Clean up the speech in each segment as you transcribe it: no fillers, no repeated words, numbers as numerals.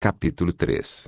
Capítulo 3.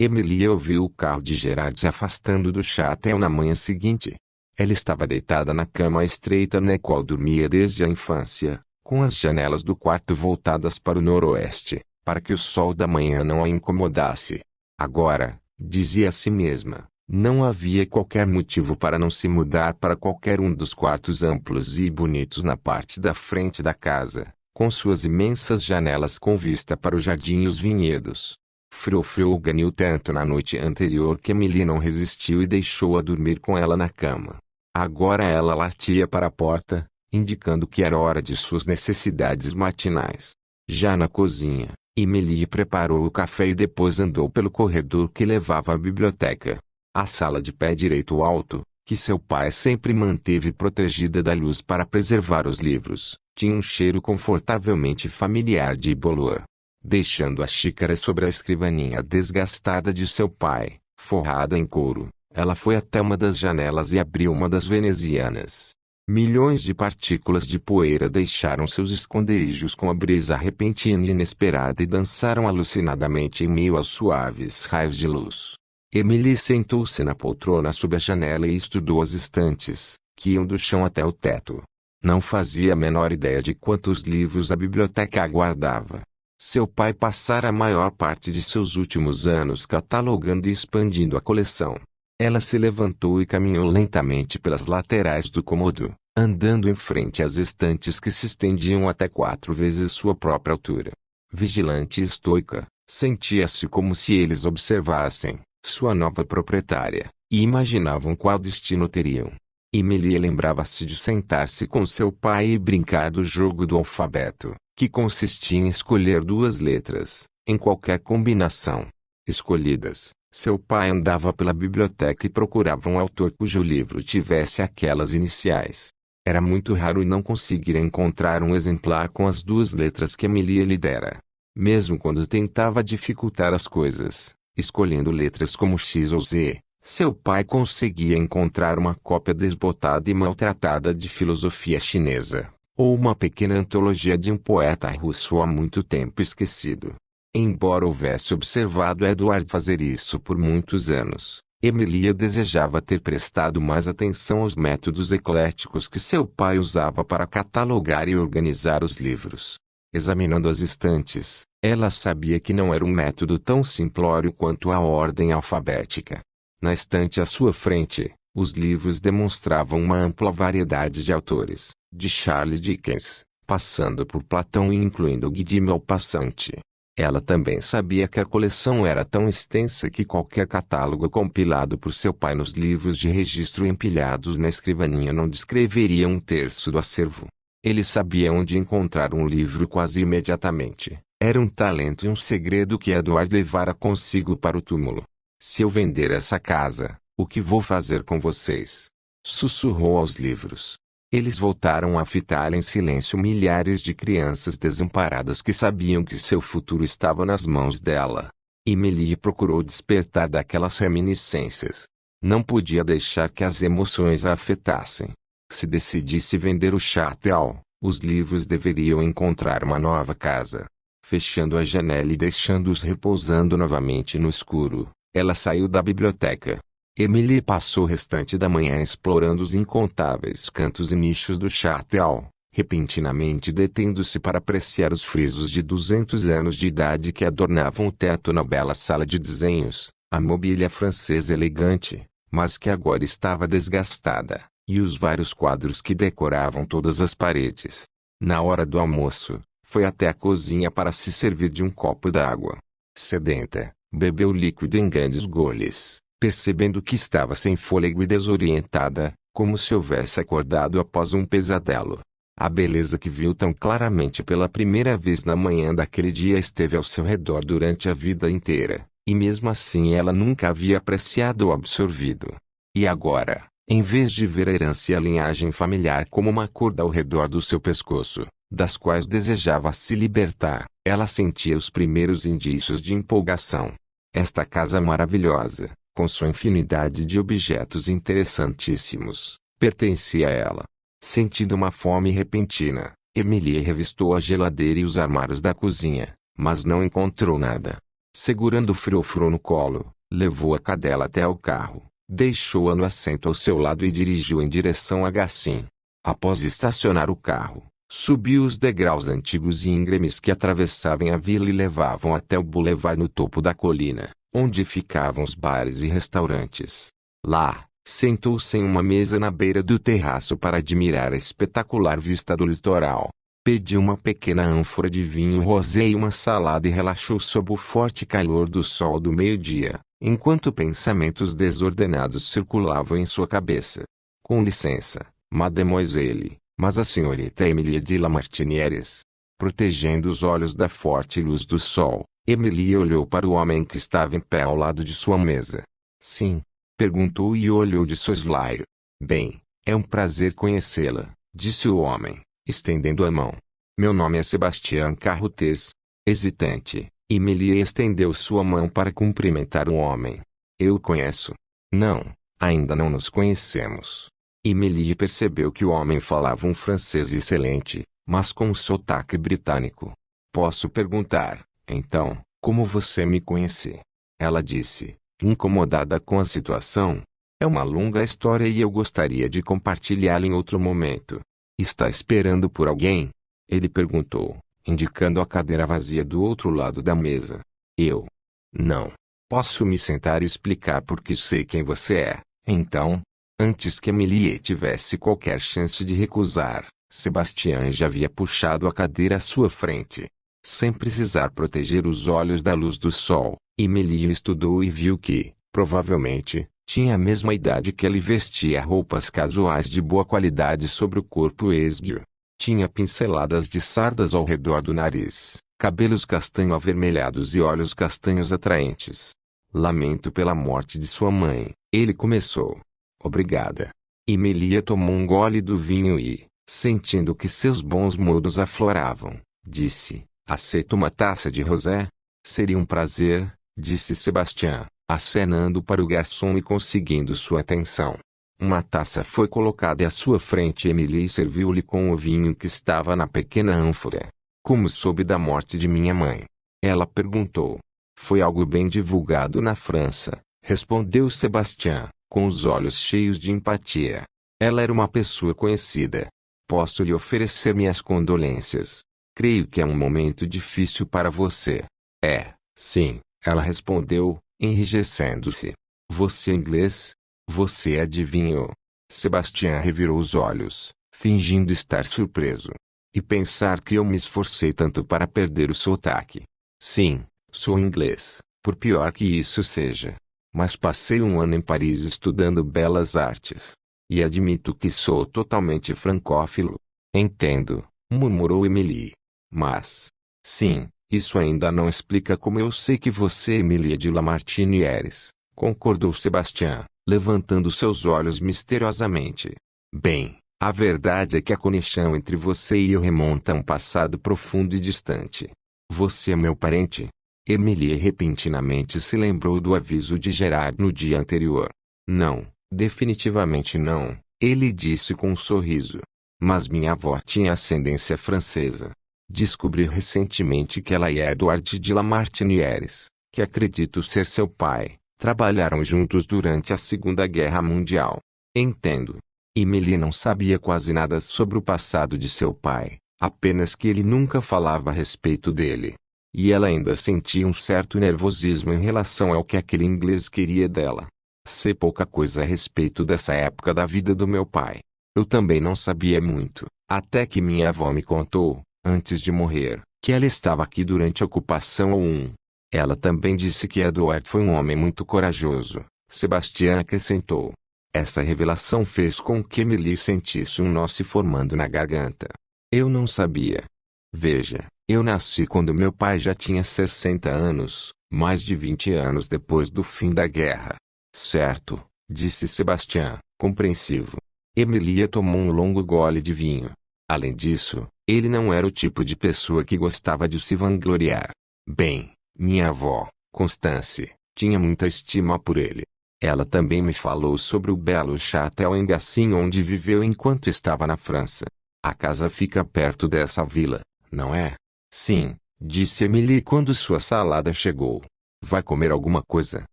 Emily ouviu o carro de Gerard se afastando do château na manhã seguinte. Ela estava deitada na cama estreita na qual dormia desde a infância, com as janelas do quarto voltadas para o noroeste, para que o sol da manhã não a incomodasse. Agora, dizia a si mesma, não havia qualquer motivo para não se mudar para qualquer um dos quartos amplos e bonitos na parte da frente da casa, com suas imensas janelas com vista para o jardim e os vinhedos. Frou ganhou tanto na noite anterior que Emily não resistiu e deixou-a dormir com ela na cama. Agora ela latia para a porta, indicando que era hora de suas necessidades matinais. Já na cozinha, Emily preparou o café e depois andou pelo corredor que levava à biblioteca. A sala de pé direito alto, que seu pai sempre manteve protegida da luz para preservar os livros, tinha um cheiro confortavelmente familiar de bolor. Deixando a xícara sobre a escrivaninha desgastada de seu pai, forrada em couro, ela foi até uma das janelas e abriu uma das venezianas. Milhões de partículas de poeira deixaram seus esconderijos com a brisa repentina e inesperada e dançaram alucinadamente em meio aos suaves raios de luz. Emily sentou-se na poltrona sob a janela e estudou as estantes, que iam do chão até o teto. Não fazia a menor ideia de quantos livros a biblioteca aguardava. Seu pai passara a maior parte de seus últimos anos catalogando e expandindo a coleção. Ela se levantou e caminhou lentamente pelas laterais do cômodo, andando em frente às estantes que se estendiam até 4 vezes sua própria altura. Vigilante e estoica, sentia-se como se eles observassem sua nova proprietária, e imaginavam qual destino teriam. Emily lembrava-se de sentar-se com seu pai e brincar do jogo do alfabeto, que consistia em escolher 2 letras, em qualquer combinação. Escolhidas, seu pai andava pela biblioteca e procurava um autor cujo livro tivesse aquelas iniciais. Era muito raro não conseguir encontrar um exemplar com as 2 letras que Emily lhe dera. Mesmo quando tentava dificultar as coisas, escolhendo letras como X ou Z, seu pai conseguia encontrar uma cópia desbotada e maltratada de filosofia chinesa, ou uma pequena antologia de um poeta russo há muito tempo esquecido. Embora houvesse observado Edward fazer isso por muitos anos, Emily desejava ter prestado mais atenção aos métodos ecléticos que seu pai usava para catalogar e organizar os livros. Examinando as estantes, ela sabia que não era um método tão simplório quanto a ordem alfabética. Na estante à sua frente, os livros demonstravam uma ampla variedade de autores, de Charles Dickens, passando por Platão e incluindo Guy de Maupassant. Ela também sabia que a coleção era tão extensa que qualquer catálogo compilado por seu pai nos livros de registro empilhados na escrivaninha não descreveria 1/3 do acervo. Ele sabia onde encontrar um livro quase imediatamente. Era um talento e um segredo que Edward levara consigo para o túmulo. Se eu vender essa casa, o que vou fazer com vocês? Sussurrou aos livros. Eles voltaram a fitar em silêncio milhares de crianças desamparadas que sabiam que seu futuro estava nas mãos dela. Emily procurou despertar daquelas reminiscências. Não podia deixar que as emoções a afetassem. Se decidisse vender o château, os livros deveriam encontrar uma nova casa. Fechando a janela e deixando-os repousando novamente no escuro, ela saiu da biblioteca. Emily passou o restante da manhã explorando os incontáveis cantos e nichos do château, repentinamente detendo-se para apreciar os frisos de 200 anos de idade que adornavam o teto na bela sala de desenhos, a mobília francesa elegante, mas que agora estava desgastada, e os vários quadros que decoravam todas as paredes. Na hora do almoço, foi até a cozinha para se servir de um copo d'água. Sedenta, bebeu o líquido em grandes goles, percebendo que estava sem fôlego e desorientada, como se houvesse acordado após um pesadelo. A beleza que viu tão claramente pela primeira vez na manhã daquele dia esteve ao seu redor durante a vida inteira, e mesmo assim ela nunca havia apreciado ou absorvido. E agora, em vez de ver a herança e a linhagem familiar como uma corda ao redor do seu pescoço, das quais desejava se libertar, ela sentia os primeiros indícios de empolgação. Esta casa maravilhosa, com sua infinidade de objetos interessantíssimos, pertencia a ela. Sentindo uma fome repentina, Emily revistou a geladeira e os armários da cozinha, mas não encontrou nada. Segurando o frofro no colo, levou a cadela até ao carro, deixou-a no assento ao seu lado e dirigiu em direção a Gassim. Após estacionar o carro, subiu os degraus antigos e íngremes que atravessavam a vila e levavam até o bulevar no topo da colina, onde ficavam os bares e restaurantes. Lá, sentou-se em uma mesa na beira do terraço para admirar a espetacular vista do litoral. Pediu uma pequena ânfora de vinho rosé e uma salada e relaxou sob o forte calor do sol do meio-dia, enquanto pensamentos desordenados circulavam em sua cabeça. Com licença, mademoiselle, mas a senhorita Emilie de Lamartinières. Protegendo os olhos da forte luz do sol, Emilie olhou para o homem que estava em pé ao lado de sua mesa. Sim? Perguntou e olhou de soslaio. Bem, é um prazer conhecê-la, disse o homem, estendendo a mão. Meu nome é Sebastião Carruthers. Hesitante, Emilie estendeu sua mão para cumprimentar o homem. Eu o conheço. Não, ainda não nos conhecemos. Emilie percebeu que o homem falava um francês excelente, mas com um sotaque britânico. Posso perguntar, então, como você me conhece? Ela disse, incomodada com a situação. É uma longa história e eu gostaria de compartilhá-la em outro momento. Está esperando por alguém? Ele perguntou, indicando a cadeira vazia do outro lado da mesa. Eu? Não. Posso me sentar e explicar porque sei quem você é, então? Antes que Emilie tivesse qualquer chance de recusar, Sebastião já havia puxado a cadeira à sua frente. Sem precisar proteger os olhos da luz do sol, Emilie estudou e viu que, provavelmente, tinha a mesma idade que ele e vestia roupas casuais de boa qualidade sobre o corpo esguio. Tinha pinceladas de sardas ao redor do nariz, cabelos castanho avermelhados e olhos castanhos atraentes. Lamento pela morte de sua mãe, ele começou. Obrigada. Emilie tomou um gole do vinho e, sentindo que seus bons modos afloravam, disse, aceito uma taça de rosé? Seria um prazer, disse Sebastião, acenando para o garçom e conseguindo sua atenção. Uma taça foi colocada à sua frente e Emilie serviu-lhe com o vinho que estava na pequena ânfora. Como soube da morte de minha mãe? Ela perguntou. Foi algo bem divulgado na França, respondeu Sebastião, com os olhos cheios de empatia. Ela era uma pessoa conhecida. Posso lhe oferecer minhas condolências. Creio que é um momento difícil para você. É, sim, ela respondeu, enrijecendo-se. Você é inglês? Você adivinhou? Sebastião revirou os olhos, fingindo estar surpreso. E pensar que eu me esforcei tanto para perder o sotaque. Sim, sou inglês, por pior que isso seja. Mas passei um ano em Paris estudando belas artes. E admito que sou totalmente francófilo. Entendo, murmurou Emilie. Mas, sim, isso ainda não explica como eu sei que você é Emilie de Lamartinières, concordou Sebastião, levantando seus olhos misteriosamente. Bem, a verdade é que a conexão entre você e eu remonta a um passado profundo e distante. Você é meu parente? Emilie repentinamente se lembrou do aviso de Gerard no dia anterior. Não, definitivamente não, ele disse com um sorriso. Mas minha avó tinha ascendência francesa. Descobri recentemente que ela e Edouard de Lamartinières, que acredito ser seu pai, trabalharam juntos durante a Segunda Guerra Mundial. Entendo. Emilie não sabia quase nada sobre o passado de seu pai, apenas que ele nunca falava a respeito dele. E ela ainda sentia um certo nervosismo em relação ao que aquele inglês queria dela. Sei pouca coisa a respeito dessa época da vida do meu pai. Eu também não sabia muito, até que minha avó me contou, antes de morrer, que ela estava aqui durante a ocupação 1. Ela também disse que Edward foi um homem muito corajoso, Sebastião acrescentou. Essa revelação fez com que Emilie sentisse um nó se formando na garganta. Eu não sabia. Veja, eu nasci quando meu pai já tinha 60 anos, mais de 20 anos depois do fim da guerra. Certo, disse Sebastião, compreensivo. Emilie tomou um longo gole de vinho. Além disso, ele não era o tipo de pessoa que gostava de se vangloriar. Bem, minha avó, Constance, tinha muita estima por ele. Ela também me falou sobre o belo château em Gassim onde viveu enquanto estava na França. A casa fica perto dessa vila, não é? Sim, disse Emilie quando sua salada chegou. Vai comer alguma coisa?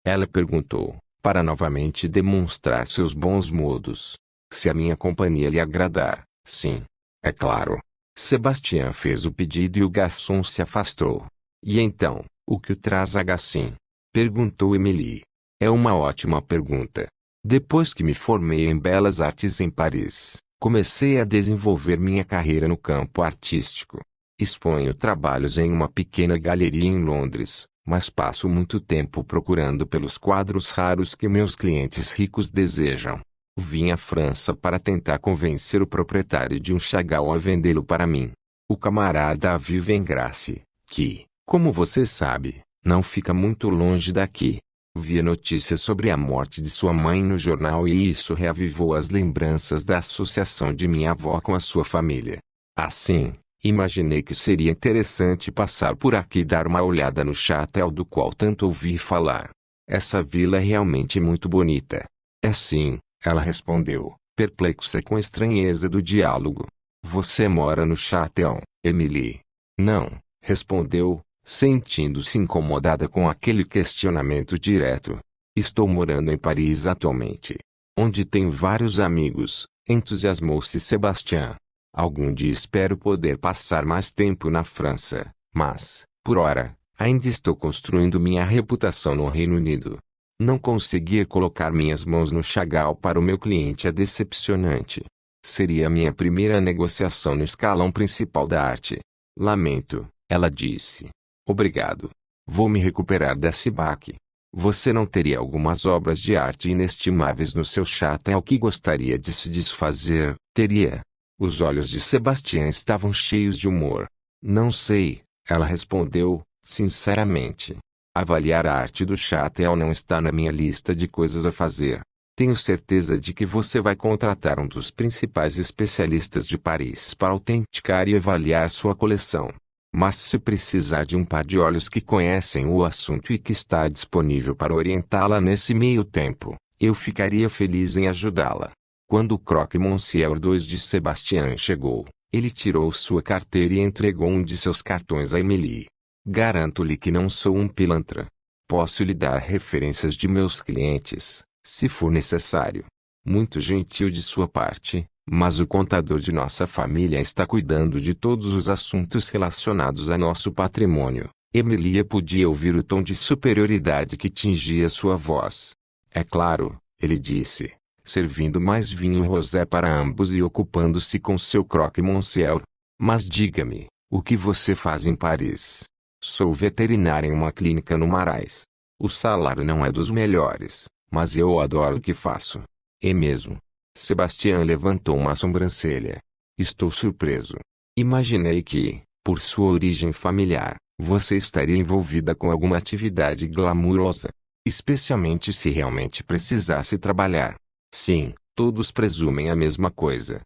Ela perguntou, para novamente demonstrar seus bons modos. Se a minha companhia lhe agradar, sim. É claro. Sebastião fez o pedido e o garçom se afastou. E então, o que o traz a Gassim? Perguntou Emily. É uma ótima pergunta. Depois que me formei em Belas Artes em Paris, comecei a desenvolver minha carreira no campo artístico. Exponho trabalhos em uma pequena galeria em Londres, mas passo muito tempo procurando pelos quadros raros que meus clientes ricos desejam. Vim à França para tentar convencer o proprietário de um Chagall a vendê-lo para mim. O camarada vive em Grasse, que, como você sabe, não fica muito longe daqui. Vi a notícia sobre a morte de sua mãe no jornal e isso reavivou as lembranças da associação de minha avó com a sua família. Assim, imaginei que seria interessante passar por aqui e dar uma olhada no Châtel do qual tanto ouvi falar. Essa vila é realmente muito bonita. É sim, ela respondeu, perplexa com a estranheza do diálogo. Você mora no Châtel, Emily? Não, respondeu, sentindo-se incomodada com aquele questionamento direto. Estou morando em Paris atualmente, onde tenho vários amigos, entusiasmou-se Sebastião. Algum dia espero poder passar mais tempo na França, mas, por ora, ainda estou construindo minha reputação no Reino Unido. Não conseguir colocar minhas mãos no Chagall para o meu cliente é decepcionante. Seria a minha primeira negociação no escalão principal da arte. Lamento, ela disse. Obrigado. Vou me recuperar desse baque. Você não teria algumas obras de arte inestimáveis no seu château que gostaria de se desfazer? Teria. Os olhos de Sebastião estavam cheios de humor. Não sei, ela respondeu, sinceramente. Avaliar a arte do château não está na minha lista de coisas a fazer. Tenho certeza de que você vai contratar um dos principais especialistas de Paris para autenticar e avaliar sua coleção. Mas se precisar de um par de olhos que conhecem o assunto e que está disponível para orientá-la nesse meio tempo, eu ficaria feliz em ajudá-la. Quando o Croque-Monsieur 2 de Sebastião chegou, ele tirou sua carteira e entregou um de seus cartões a Emily. Garanto-lhe que não sou um pilantra. Posso lhe dar referências de meus clientes, se for necessário. Muito gentil de sua parte, mas o contador de nossa família está cuidando de todos os assuntos relacionados a nosso patrimônio. Emily podia ouvir o tom de superioridade que tingia sua voz. É claro, ele disse, servindo mais vinho rosé para ambos e ocupando-se com seu croque-monsieur. Mas diga-me, o que você faz em Paris? Sou veterinária em uma clínica no Marais. O salário não é dos melhores, mas eu adoro o que faço. É mesmo? Sebastião levantou uma sobrancelha. Estou surpreso. Imaginei que, por sua origem familiar, você estaria envolvida com alguma atividade glamurosa. Especialmente se realmente precisasse trabalhar. Sim, todos presumem a mesma coisa.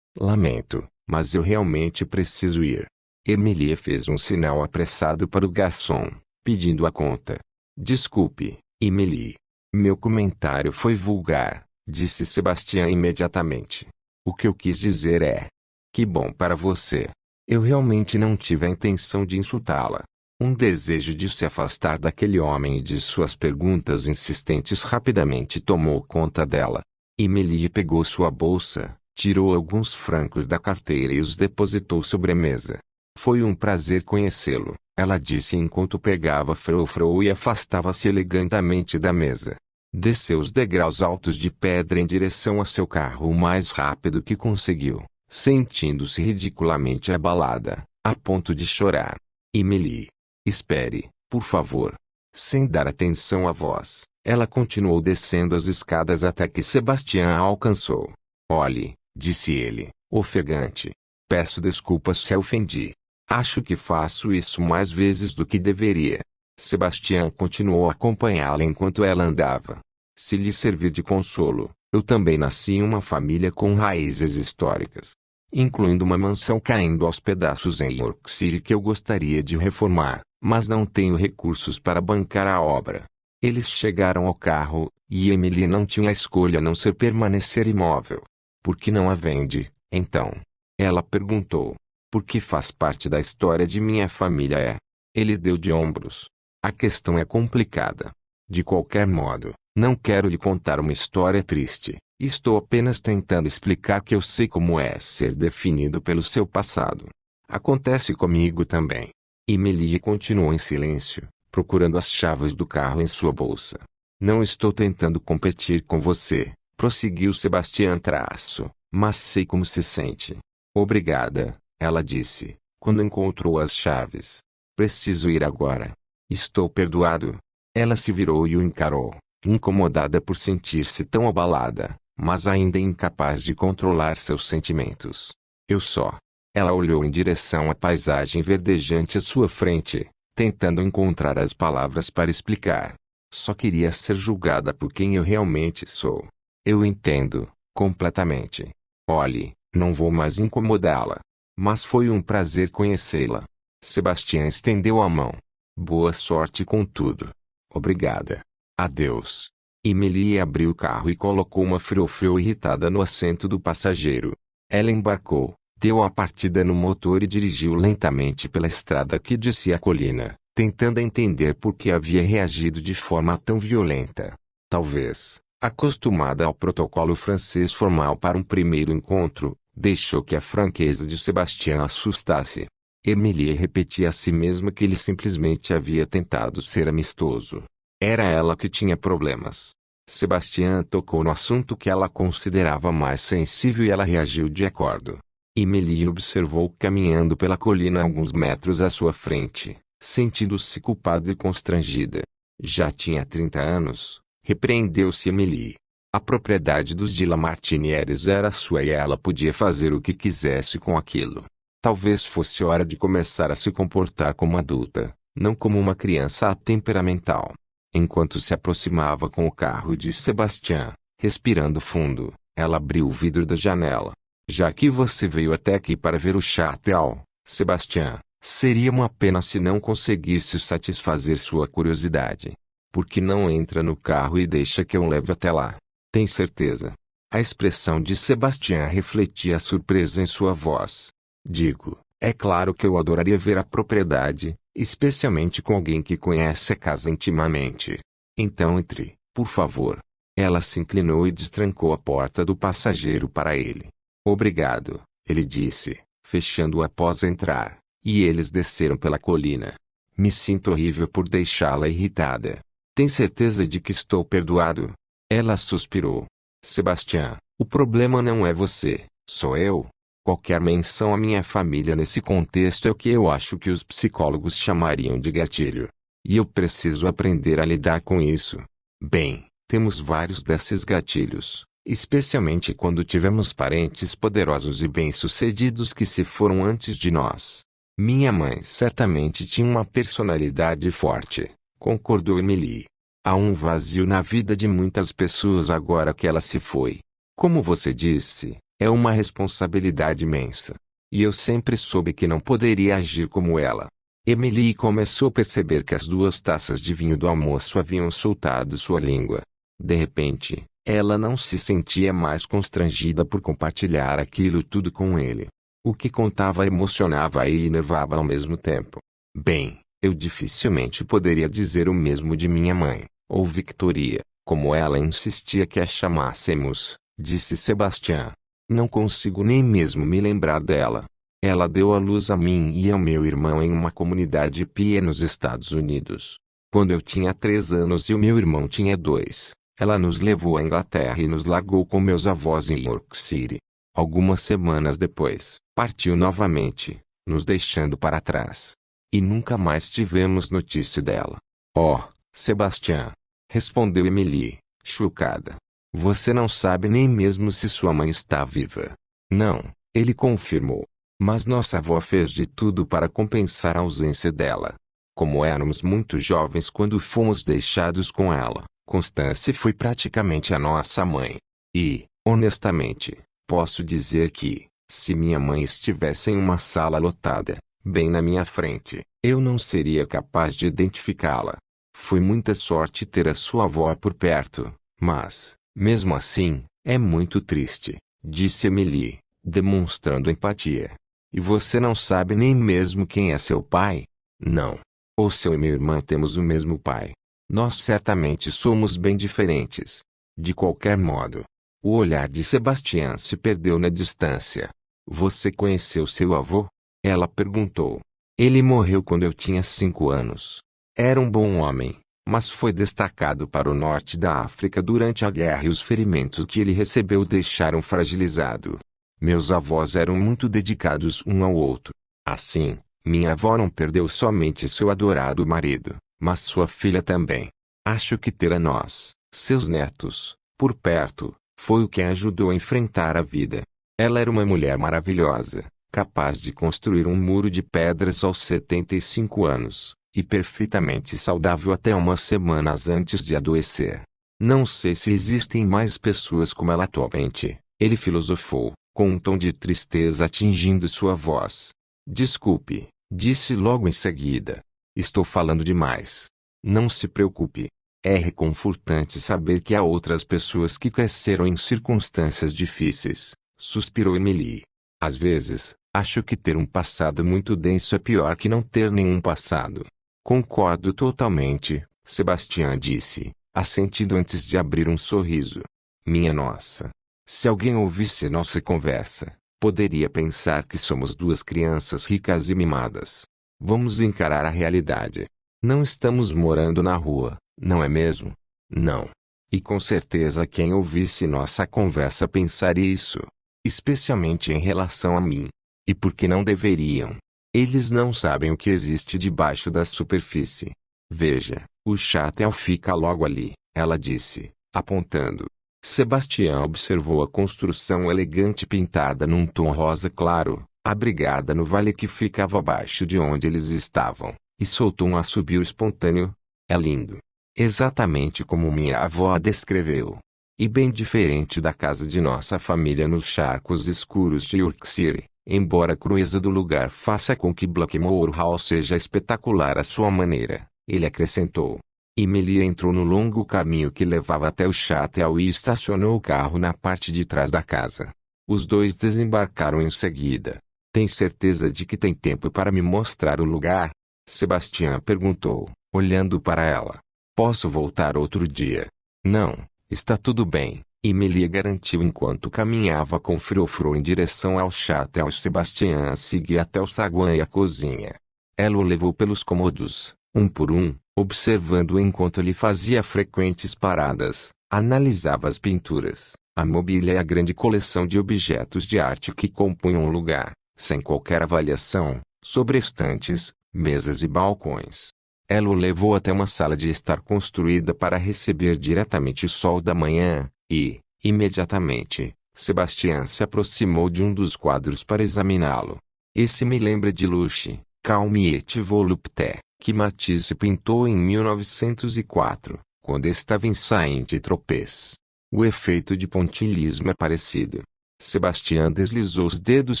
Lamento, mas eu realmente preciso ir. Emily fez um sinal apressado para o garçom, pedindo a conta. Desculpe, Emily. Meu comentário foi vulgar, disse Sebastião imediatamente. O que eu quis dizer é: que bom para você. Eu realmente não tive a intenção de insultá-la. Um desejo de se afastar daquele homem e de suas perguntas insistentes rapidamente tomou conta dela. Emily pegou sua bolsa, tirou alguns francos da carteira e os depositou sobre a mesa. Foi um prazer conhecê-lo, ela disse enquanto pegava frou-frou e afastava-se elegantemente da mesa. Desceu os degraus altos de pedra em direção a seu carro o mais rápido que conseguiu, sentindo-se ridiculamente abalada, a ponto de chorar. Emily, espere, por favor. Sem dar atenção à voz, ela continuou descendo as escadas até que Sebastião a alcançou. Olhe, disse ele, ofegante. Peço desculpas se a ofendi. Acho que faço isso mais vezes do que deveria. Sebastião continuou a acompanhá-la enquanto ela andava. Se lhe servir de consolo, eu também nasci em uma família com raízes históricas, incluindo uma mansão caindo aos pedaços em York City que eu gostaria de reformar, mas não tenho recursos para bancar a obra. Eles chegaram ao carro, e Emily não tinha escolha a não ser permanecer imóvel. Por que não a vende, então? Ela perguntou. Porque faz parte da história de minha família. Ele deu de ombros. A questão é complicada. De qualquer modo, não quero lhe contar uma história triste. Estou apenas tentando explicar que eu sei como é ser definido pelo seu passado. Acontece comigo também. Emily continuou em silêncio, procurando as chaves do carro em sua bolsa. Não estou tentando competir com você, prosseguiu Sebastião Traço, mas sei como se sente. Obrigada, ela disse, quando encontrou as chaves. Preciso ir agora. Estou perdoado. Ela se virou e o encarou, incomodada por sentir-se tão abalada, mas ainda incapaz de controlar seus sentimentos. Eu só. Ela olhou em direção à paisagem verdejante à sua frente, tentando encontrar as palavras para explicar. Só queria ser julgada por quem eu realmente sou. Eu entendo, completamente. Olhe, não vou mais incomodá-la. Mas foi um prazer conhecê-la. Sebastião estendeu a mão. Boa sorte com tudo. Obrigada. Adeus. Emily abriu o carro e colocou uma frofeu irritada no assento do passageiro. Ela embarcou, deu a partida no motor e dirigiu lentamente pela estrada que descia a colina, tentando entender por que havia reagido de forma tão violenta. Talvez, acostumada ao protocolo francês formal para um primeiro encontro, deixou que a franqueza de Sebastião assustasse. Emily repetia a si mesma que ele simplesmente havia tentado ser amistoso. Era ela que tinha problemas. Sebastião tocou no assunto que ela considerava mais sensível e ela reagiu de acordo. Emily observou caminhando pela colina a alguns metros à sua frente, sentindo-se culpada e constrangida. Já tinha 30 anos, repreendeu-se Emily. A propriedade dos de Lamartinières era sua e ela podia fazer o que quisesse com aquilo. Talvez fosse hora de começar a se comportar como adulta, não como uma criança atemperamental. Enquanto se aproximava com o carro de Sebastião, respirando fundo, ela abriu o vidro da janela. Já que você veio até aqui para ver o Château, Sebastião, seria uma pena se não conseguisse satisfazer sua curiosidade. Por que não entra no carro e deixa que eu leve até lá? Tem certeza? A expressão de Sebastião refletia a surpresa em sua voz. Digo, é claro que eu adoraria ver a propriedade, especialmente com alguém que conhece a casa intimamente. Então entre, por favor. Ela se inclinou e destrancou a porta do passageiro para ele. Obrigado, ele disse, fechando-a após entrar, e eles desceram pela colina. Me sinto horrível por deixá-la irritada. Tem certeza de que estou perdoado? Ela suspirou. Sebastião, o problema não é você, sou eu. Qualquer menção à minha família nesse contexto é o que eu acho que os psicólogos chamariam de gatilho. E eu preciso aprender a lidar com isso. Bem, temos vários desses gatilhos, especialmente quando tivemos parentes poderosos e bem-sucedidos que se foram antes de nós. Minha mãe certamente tinha uma personalidade forte, concordou Emily. Há um vazio na vida de muitas pessoas agora que ela se foi. Como você disse, é uma responsabilidade imensa. E eu sempre soube que não poderia agir como ela. Emily começou a perceber que as 2 taças de vinho do almoço haviam soltado sua língua. De repente, ela não se sentia mais constrangida por compartilhar aquilo tudo com ele. O que contava emocionava e enervava ao mesmo tempo. Bem, eu dificilmente poderia dizer o mesmo de minha mãe, ou Victoria, como ela insistia que a chamássemos, disse Sebastião. Não consigo nem mesmo me lembrar dela. Ela deu à luz a mim e ao meu irmão em uma comunidade hippie nos Estados Unidos. Quando eu tinha 3 anos e o meu irmão tinha 2, ela nos levou à Inglaterra e nos largou com meus avós em York City. Algumas semanas depois, partiu novamente, nos deixando para trás. E nunca mais tivemos notícia dela. Oh, Sebastião, respondeu Emily, chocada. Você não sabe nem mesmo se sua mãe está viva. Não, ele confirmou. Mas nossa avó fez de tudo para compensar a ausência dela. Como éramos muito jovens quando fomos deixados com ela, Constance foi praticamente a nossa mãe. E, honestamente, posso dizer que, se minha mãe estivesse em uma sala lotada, bem na minha frente, eu não seria capaz de identificá-la. Foi muita sorte ter a sua avó por perto, mas, mesmo assim, é muito triste, disse Emily, demonstrando empatia. E você não sabe nem mesmo quem é seu pai? Não. Ou seu e meu irmão temos o mesmo pai. Nós certamente somos bem diferentes. De qualquer modo, o olhar de Sebastião se perdeu na distância. Você conheceu seu avô? Ela perguntou. Ele morreu quando eu tinha 5 anos. Era um bom homem, mas foi destacado para o norte da África durante a guerra e os ferimentos que ele recebeu o deixaram fragilizado. Meus avós eram muito dedicados um ao outro. Assim, minha avó não perdeu somente seu adorado marido, mas sua filha também. Acho que ter a nós, seus netos, por perto, foi o que a ajudou a enfrentar a vida. Ela era uma mulher maravilhosa, capaz de construir um muro de pedras aos 75 anos, e perfeitamente saudável até umas semanas antes de adoecer. Não sei se existem mais pessoas como ela atualmente, ele filosofou, com um tom de tristeza atingindo sua voz. Desculpe, disse logo em seguida. Estou falando demais. Não se preocupe. É reconfortante saber que há outras pessoas que cresceram em circunstâncias difíceis, suspirou Emily. Às vezes, acho que ter um passado muito denso é pior que não ter nenhum passado. Concordo totalmente, Sebastião disse, assentindo antes de abrir um sorriso. Minha nossa! Se alguém ouvisse nossa conversa, poderia pensar que somos duas crianças ricas e mimadas. Vamos encarar a realidade. Não estamos morando na rua, não é mesmo? Não. E com certeza quem ouvisse nossa conversa pensaria isso. Especialmente em relação a mim. E por que não deveriam? Eles não sabem o que existe debaixo da superfície. Veja, o châtel fica logo ali, ela disse, apontando. Sebastião observou a construção elegante pintada num tom rosa claro, abrigada no vale que ficava abaixo de onde eles estavam, e soltou um assobio espontâneo. É lindo. Exatamente como minha avó a descreveu. E bem diferente da casa de nossa família nos charcos escuros de Yorkshire, embora a crueza do lugar faça com que Blackmore Hall seja espetacular à sua maneira, ele acrescentou. Emily entrou no longo caminho que levava até o châtel e estacionou o carro na parte de trás da casa. Os dois desembarcaram em seguida. Tem certeza de que tem tempo para me mostrar o lugar? Sebastião perguntou, olhando para ela. Posso voltar outro dia? Não, está tudo bem, Emily garantiu enquanto caminhava com frofro em direção ao châtel. Sebastião seguia até o saguão e a cozinha. Ela o levou pelos cômodos, um por um, observando enquanto ele fazia frequentes paradas, analisava as pinturas, a mobília e a grande coleção de objetos de arte que compunham o lugar, sem qualquer avaliação, sobre estantes, mesas e balcões. Ela o levou até uma sala de estar construída para receber diretamente o sol da manhã, e, imediatamente, Sebastião se aproximou de um dos quadros para examiná-lo. Esse me lembra de Luce, Calme et Volupté, que Matisse pintou em 1904, quando estava em Saint-Tropez. O efeito de pontilhismo é parecido. Sebastião deslizou os dedos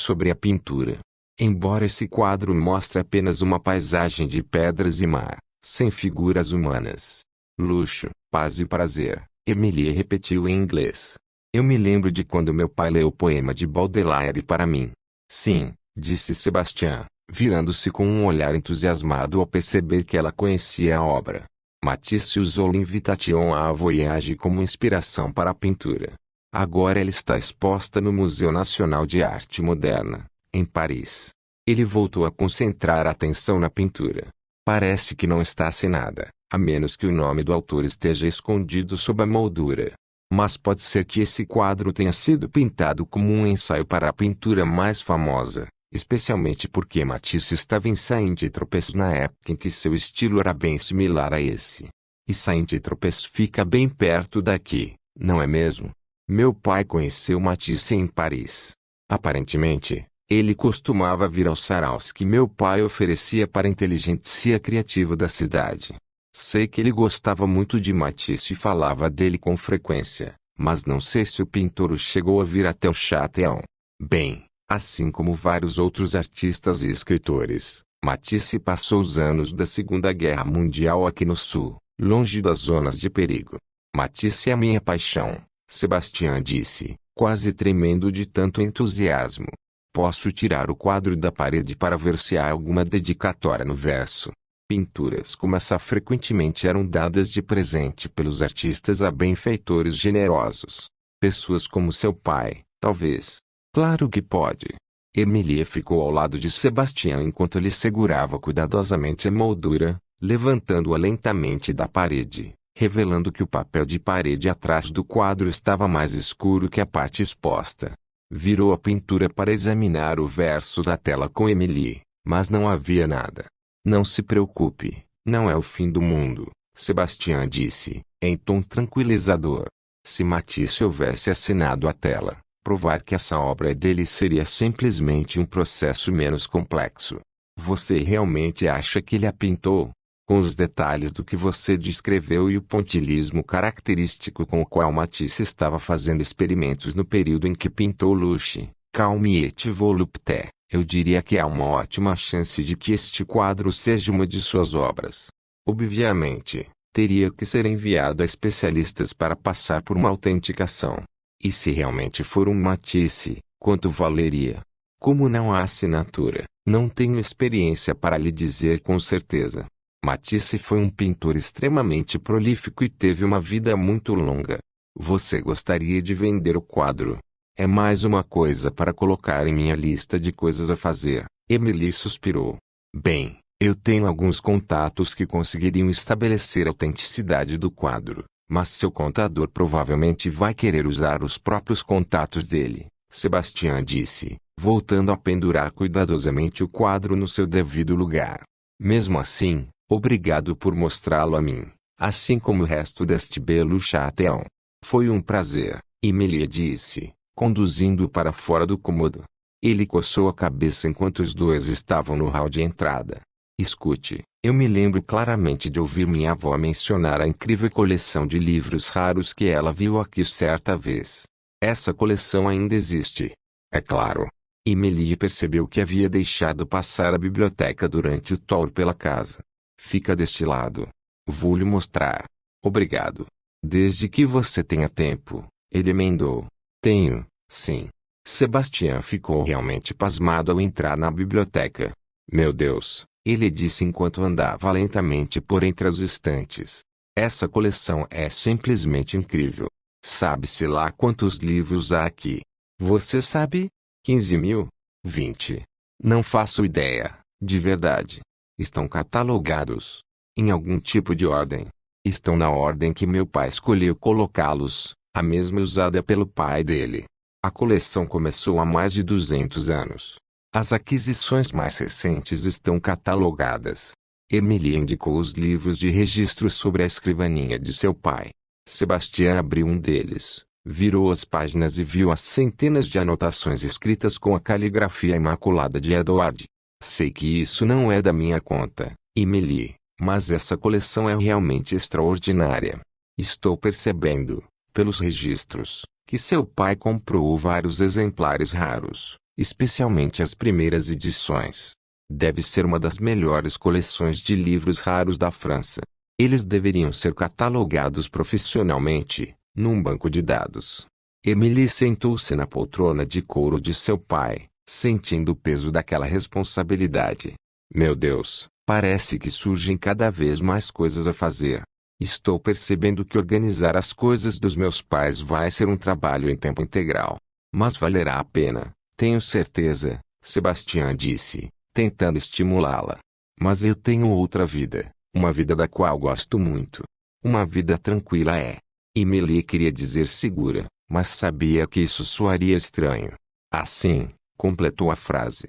sobre a pintura. Embora esse quadro mostre apenas uma paisagem de pedras e mar, sem figuras humanas. Luxo, paz e prazer, Emilie repetiu em inglês. Eu me lembro de quando meu pai leu o poema de Baudelaire para mim. Sim, disse Sebastião, virando-se com um olhar entusiasmado ao perceber que ela conhecia a obra. Matisse usou l'Invitation à Voyage como inspiração para a pintura. Agora ela está exposta no Museu Nacional de Arte Moderna, em Paris. Ele voltou a concentrar a atenção na pintura. Parece que não está assinada, a menos que o nome do autor esteja escondido sob a moldura. Mas pode ser que esse quadro tenha sido pintado como um ensaio para a pintura mais famosa, especialmente porque Matisse estava em Saint-Tropez na época em que seu estilo era bem similar a esse. E Saint-Tropez fica bem perto daqui, não é mesmo? Meu pai conheceu Matisse em Paris. Aparentemente, ele costumava vir aos saraus que meu pai oferecia para a inteligentsia criativa da cidade. Sei que ele gostava muito de Matisse e falava dele com frequência, mas não sei se o pintor chegou a vir até o château. Bem, assim como vários outros artistas e escritores, Matisse passou os anos da Segunda Guerra Mundial aqui no sul, longe das zonas de perigo. Matisse é a minha paixão, Sebastião disse, quase tremendo de tanto entusiasmo. Posso tirar o quadro da parede para ver se há alguma dedicatória no verso. Pinturas como essa frequentemente eram dadas de presente pelos artistas a benfeitores generosos. Pessoas como seu pai, talvez. Claro que pode. Emilie ficou ao lado de Sebastião enquanto ele segurava cuidadosamente a moldura, levantando-a lentamente da parede, revelando que o papel de parede atrás do quadro estava mais escuro que a parte exposta. Virou a pintura para examinar o verso da tela com Emilie, mas não havia nada. Não se preocupe, não é o fim do mundo, Sebastião disse, em tom tranquilizador. Se Matisse houvesse assinado a tela, provar que essa obra é dele seria simplesmente um processo menos complexo. Você realmente acha que ele a pintou? Com os detalhes do que você descreveu e o pontilhismo característico com o qual Matisse estava fazendo experimentos no período em que pintou Luce, Calme et Volupté, eu diria que há uma ótima chance de que este quadro seja uma de suas obras. Obviamente, teria que ser enviado a especialistas para passar por uma autenticação. E se realmente for um Matisse, quanto valeria? Como não há assinatura, não tenho experiência para lhe dizer com certeza. Matisse foi um pintor extremamente prolífico e teve uma vida muito longa. Você gostaria de vender o quadro? É mais uma coisa para colocar em minha lista de coisas a fazer. Emilie suspirou. Bem, eu tenho alguns contatos que conseguiriam estabelecer a autenticidade do quadro, mas seu contador provavelmente vai querer usar os próprios contatos dele, Sebastião disse, voltando a pendurar cuidadosamente o quadro no seu devido lugar. Mesmo assim, obrigado por mostrá-lo a mim, assim como o resto deste belo château. Foi um prazer, Emilie disse, conduzindo-o para fora do cômodo. Ele coçou a cabeça enquanto os dois estavam no hall de entrada. Escute, eu me lembro claramente de ouvir minha avó mencionar a incrível coleção de livros raros que ela viu aqui certa vez. Essa coleção ainda existe. É claro. Emilie percebeu que havia deixado passar a biblioteca durante o tour pela casa. Fica deste lado. Vou lhe mostrar. Obrigado. Desde que você tenha tempo, ele emendou. Tenho, sim. Sebastião ficou realmente pasmado ao entrar na biblioteca. Meu Deus, ele disse enquanto andava lentamente por entre as estantes. Essa coleção é simplesmente incrível. Sabe-se lá quantos livros há aqui? Você sabe? 15.000? 20? Não faço ideia, de verdade. Estão catalogados. Em algum tipo de ordem. Estão na ordem que meu pai escolheu colocá-los, a mesma usada pelo pai dele. A coleção começou há mais de 200 anos. As aquisições mais recentes estão catalogadas. Emilie indicou os livros de registro sobre a escrivaninha de seu pai. Sebastião abriu um deles, virou as páginas e viu as centenas de anotações escritas com a caligrafia imaculada de Edward. Sei que isso não é da minha conta, Emilie, mas essa coleção é realmente extraordinária. Estou percebendo, pelos registros, que seu pai comprou vários exemplares raros, especialmente as primeiras edições. Deve ser uma das melhores coleções de livros raros da França. Eles deveriam ser catalogados profissionalmente, num banco de dados. Emilie sentou-se na poltrona de couro de seu pai, sentindo o peso daquela responsabilidade. Meu Deus, parece que surgem cada vez mais coisas a fazer. Estou percebendo que organizar as coisas dos meus pais vai ser um trabalho em tempo integral. Mas valerá a pena, tenho certeza, Sebastião disse, tentando estimulá-la. Mas eu tenho outra vida, uma vida da qual gosto muito. Uma vida tranquila é. Emilie queria dizer segura, mas sabia que isso soaria estranho. Assim, completou a frase.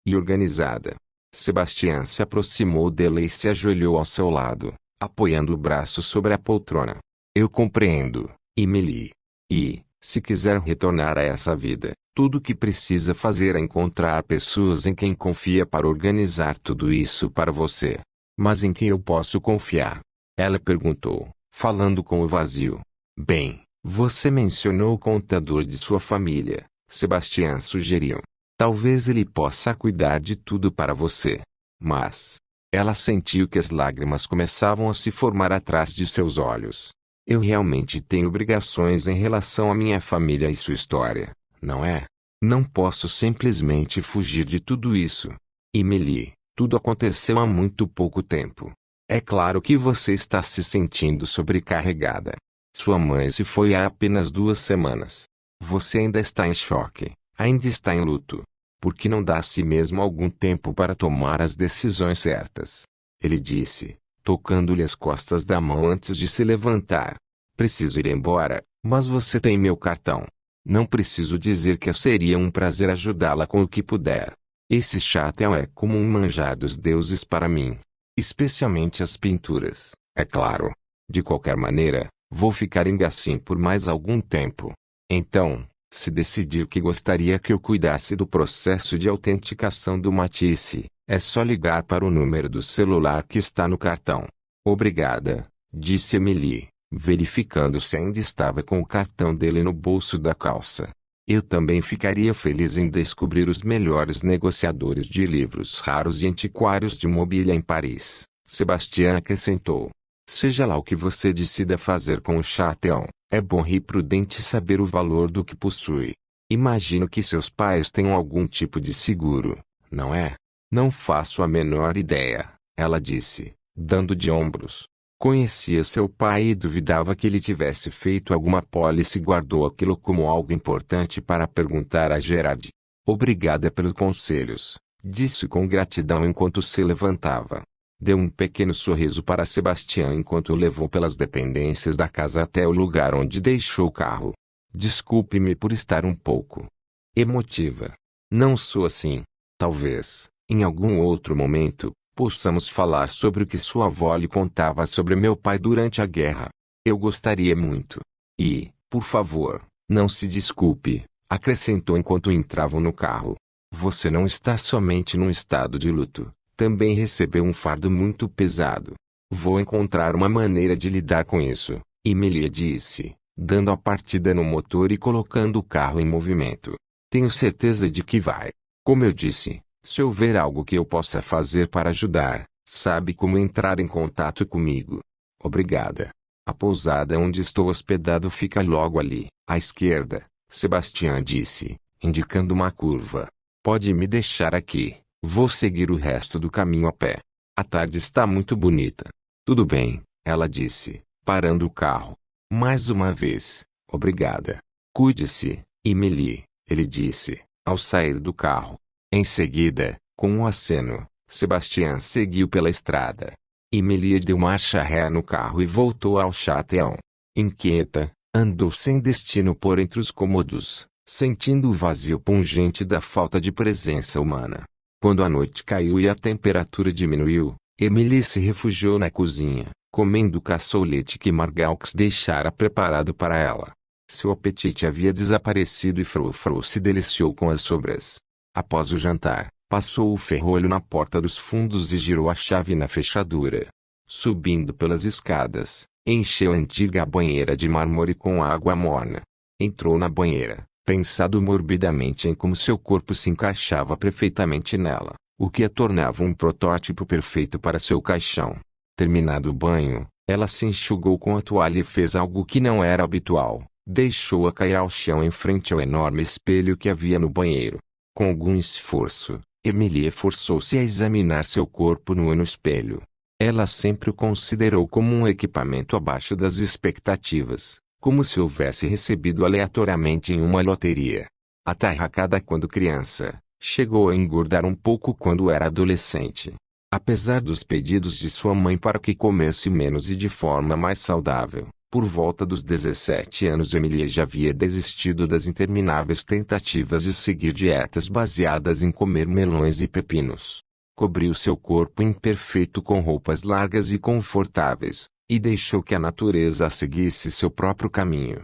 E organizada. Sebastião se aproximou dela e se ajoelhou ao seu lado, apoiando o braço sobre a poltrona. Eu compreendo, Emilie. E, se quiser retornar a essa vida, tudo o que precisa fazer é encontrar pessoas em quem confia para organizar tudo isso para você. Mas em quem eu posso confiar? Ela perguntou, falando com o vazio. Bem, você mencionou o contador de sua família, Sebastião sugeriu. Talvez ele possa cuidar de tudo para você. Mas... Ela sentiu que as lágrimas começavam a se formar atrás de seus olhos. Eu realmente tenho obrigações em relação à minha família e sua história, não é? Não posso simplesmente fugir de tudo isso. Emilie, Tudo aconteceu há muito pouco tempo. É claro que você está se sentindo sobrecarregada. Sua mãe se foi há apenas 2 semanas. Você ainda está em choque, ainda está em luto. Por que não dá a si mesmo algum tempo para tomar as decisões certas? Ele disse, tocando-lhe as costas da mão antes de se levantar. Preciso ir embora, mas você tem meu cartão. Não preciso dizer que seria um prazer ajudá-la com o que puder. Esse chapéu é como um manjar dos deuses para mim. Especialmente as pinturas, é claro. De qualquer maneira, vou ficar em Gassim por mais algum tempo. Então, se decidir que gostaria que eu cuidasse do processo de autenticação do Matisse, é só ligar para o número do celular que está no cartão. Obrigada, disse Emily, verificando se ainda estava com o cartão dele no bolso da calça. Eu também ficaria feliz em descobrir os melhores negociadores de livros raros e antiquários de mobília em Paris, Sebastião acrescentou. Seja lá o que você decida fazer com o chapéu, é bom e prudente saber o valor do que possui. Imagino que seus pais tenham algum tipo de seguro, não é? Não faço a menor ideia, ela disse, dando de ombros. Conhecia seu pai e duvidava que ele tivesse feito alguma pólice e guardou aquilo como algo importante para perguntar a Gerard. Obrigada pelos conselhos, disse com gratidão enquanto se levantava. Deu um pequeno sorriso para Sebastião enquanto o levou pelas dependências da casa até o lugar onde deixou o carro. Desculpe-me por estar um pouco emotiva. Não sou assim. Talvez, em algum outro momento, possamos falar sobre o que sua avó lhe contava sobre meu pai durante a guerra. Eu gostaria muito. E, por favor, não se desculpe, acrescentou enquanto entravam no carro. Você não está somente num estado de luto, também recebeu um fardo muito pesado. Vou encontrar uma maneira de lidar com isso, Emilia disse, dando a partida no motor e colocando o carro em movimento. Tenho certeza de que vai. Como eu disse, se houver algo que eu possa fazer para ajudar, sabe como entrar em contato comigo. Obrigada. A pousada onde estou hospedado fica logo ali, à esquerda, Sebastião disse, indicando uma curva. Pode me deixar aqui, vou seguir o resto do caminho a pé. A tarde está muito bonita. Tudo bem, ela disse, parando o carro. Mais uma vez, obrigada. Cuide-se, Emily, ele disse, ao sair do carro. Em seguida, com um aceno, Sebastião seguiu pela estrada. Emily deu marcha ré no carro e voltou ao chapéu. Inquieta, andou sem destino por entre os cômodos, sentindo o vazio pungente da falta de presença humana. Quando a noite caiu e a temperatura diminuiu, Emily se refugiou na cozinha, comendo o caçoulete que Margalx deixara preparado para ela. Seu apetite havia desaparecido e Frou-Frou se deliciou com as sobras. Após o jantar, passou o ferrolho na porta dos fundos e girou a chave na fechadura. Subindo pelas escadas, encheu a antiga banheira de mármore com água morna. Entrou na banheira, pensando morbidamente em como seu corpo se encaixava perfeitamente nela, o que a tornava um protótipo perfeito para seu caixão. Terminado o banho, ela se enxugou com a toalha e fez algo que não era habitual. Deixou-a cair ao chão em frente ao enorme espelho que havia no banheiro. Com algum esforço, Emilia forçou-se a examinar seu corpo nu no espelho. Ela sempre o considerou como um equipamento abaixo das expectativas, como se houvesse recebido aleatoriamente em uma loteria. Atarracada quando criança, chegou a engordar um pouco quando era adolescente. Apesar dos pedidos de sua mãe para que comesse menos e de forma mais saudável, por volta dos 17 anos Emilia já havia desistido das intermináveis tentativas de seguir dietas baseadas em comer melões e pepinos. Cobriu seu corpo imperfeito com roupas largas e confortáveis, e deixou que a natureza seguisse seu próprio caminho.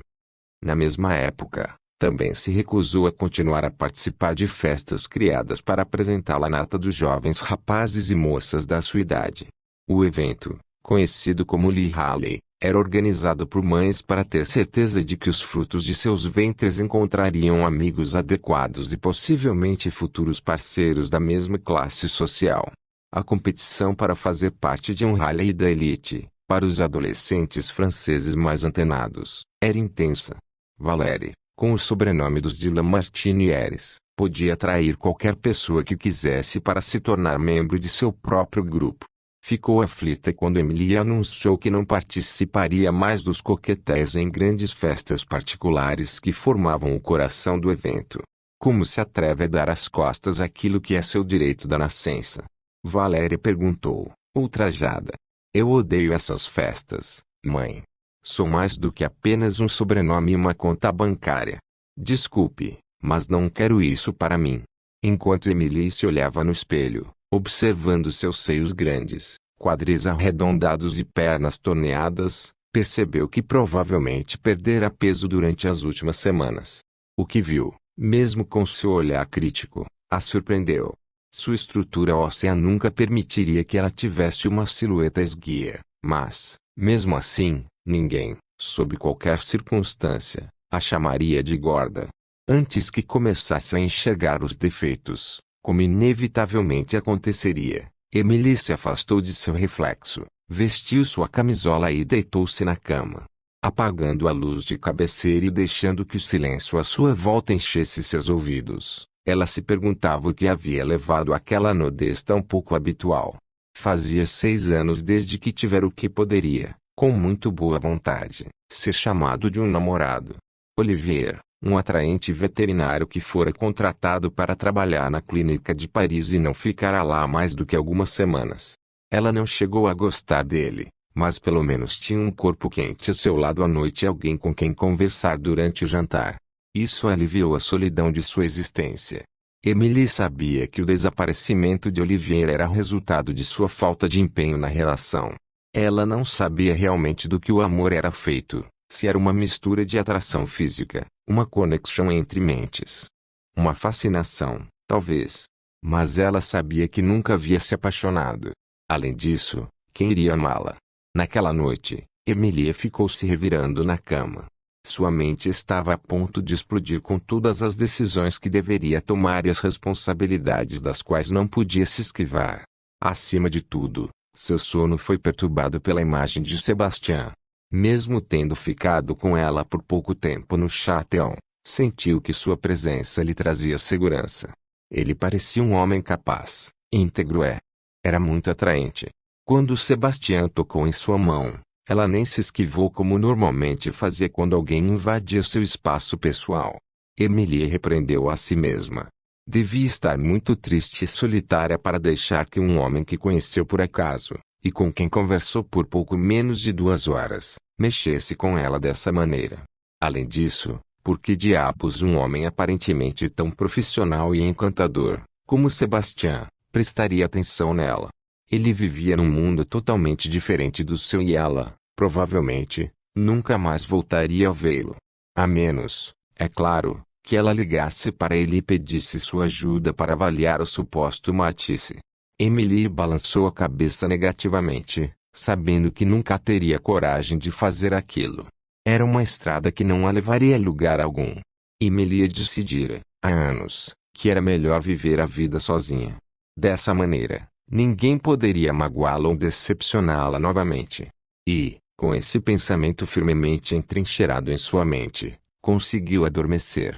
Na mesma época, também se recusou a continuar a participar de festas criadas para apresentá-la à nata dos jovens rapazes e moças da sua idade. O evento, conhecido como Lee Haley, era organizado por mães para ter certeza de que os frutos de seus ventres encontrariam amigos adequados e possivelmente futuros parceiros da mesma classe social. A competição para fazer parte de um rally da elite, para os adolescentes franceses mais antenados, era intensa. Valérie, com o sobrenome dos de Lamartinières, podia atrair qualquer pessoa que quisesse para se tornar membro de seu próprio grupo. Ficou aflita quando Emily anunciou que não participaria mais dos coquetéis em grandes festas particulares que formavam o coração do evento. Como se atreve a dar as costas àquilo que é seu direito da nascença? Valéria perguntou, ultrajada. Eu odeio essas festas, mãe. Sou mais do que apenas um sobrenome e uma conta bancária. Desculpe, mas não quero isso para mim. Enquanto Emily se olhava no espelho, observando seus seios grandes, quadris arredondados e pernas torneadas, percebeu que provavelmente perdera peso durante as últimas semanas. O que viu, mesmo com seu olhar crítico, a surpreendeu. Sua estrutura óssea nunca permitiria que ela tivesse uma silhueta esguia, mas, mesmo assim, ninguém, sob qualquer circunstância, a chamaria de gorda. Antes que começasse a enxergar os defeitos, como inevitavelmente aconteceria, Emily se afastou de seu reflexo, vestiu sua camisola e deitou-se na cama. Apagando a luz de cabeceira e deixando que o silêncio à sua volta enchesse seus ouvidos, ela se perguntava o que havia levado àquela nudez tão pouco habitual. Fazia 6 anos desde que tivera o que poderia, com muito boa vontade, ser chamado de um namorado. Olivier, um atraente veterinário que fora contratado para trabalhar na clínica de Paris e não ficara lá mais do que algumas semanas. Ela não chegou a gostar dele, mas pelo menos tinha um corpo quente a seu lado à noite e alguém com quem conversar durante o jantar. Isso aliviou a solidão de sua existência. Emily sabia que o desaparecimento de Olivier era resultado de sua falta de empenho na relação. Ela não sabia realmente do que o amor era feito, se era uma mistura de atração física, uma conexão entre mentes. Uma fascinação, talvez. Mas ela sabia que nunca havia se apaixonado. Além disso, quem iria amá-la? Naquela noite, Emily ficou se revirando na cama. Sua mente estava a ponto de explodir com todas as decisões que deveria tomar e as responsabilidades das quais não podia se esquivar. Acima de tudo, seu sono foi perturbado pela imagem de Sebastian. Mesmo tendo ficado com ela por pouco tempo no Château, sentiu que sua presença lhe trazia segurança. Ele parecia um homem capaz, íntegro era muito atraente. Quando Sebastian tocou em sua mão, ela nem se esquivou como normalmente fazia quando alguém invadia seu espaço pessoal. Emily repreendeu a si mesma. Devia estar muito triste e solitária para deixar que um homem que conheceu por acaso, e com quem conversou por pouco menos de 2 horas, mexesse com ela dessa maneira. Além disso, por que diabos um homem aparentemente tão profissional e encantador, como Sebastian, prestaria atenção nela? Ele vivia num mundo totalmente diferente do seu e ela, provavelmente, nunca mais voltaria a vê-lo. A menos, é claro, que ela ligasse para ele e pedisse sua ajuda para avaliar o suposto Matisse. Emily balançou a cabeça negativamente, sabendo que nunca teria coragem de fazer aquilo. Era uma estrada que não a levaria a lugar algum. Emily decidira, há anos, que era melhor viver a vida sozinha. Dessa maneira, ninguém poderia magoá-la ou decepcioná-la novamente. E, com esse pensamento firmemente entrincheirado em sua mente, conseguiu adormecer.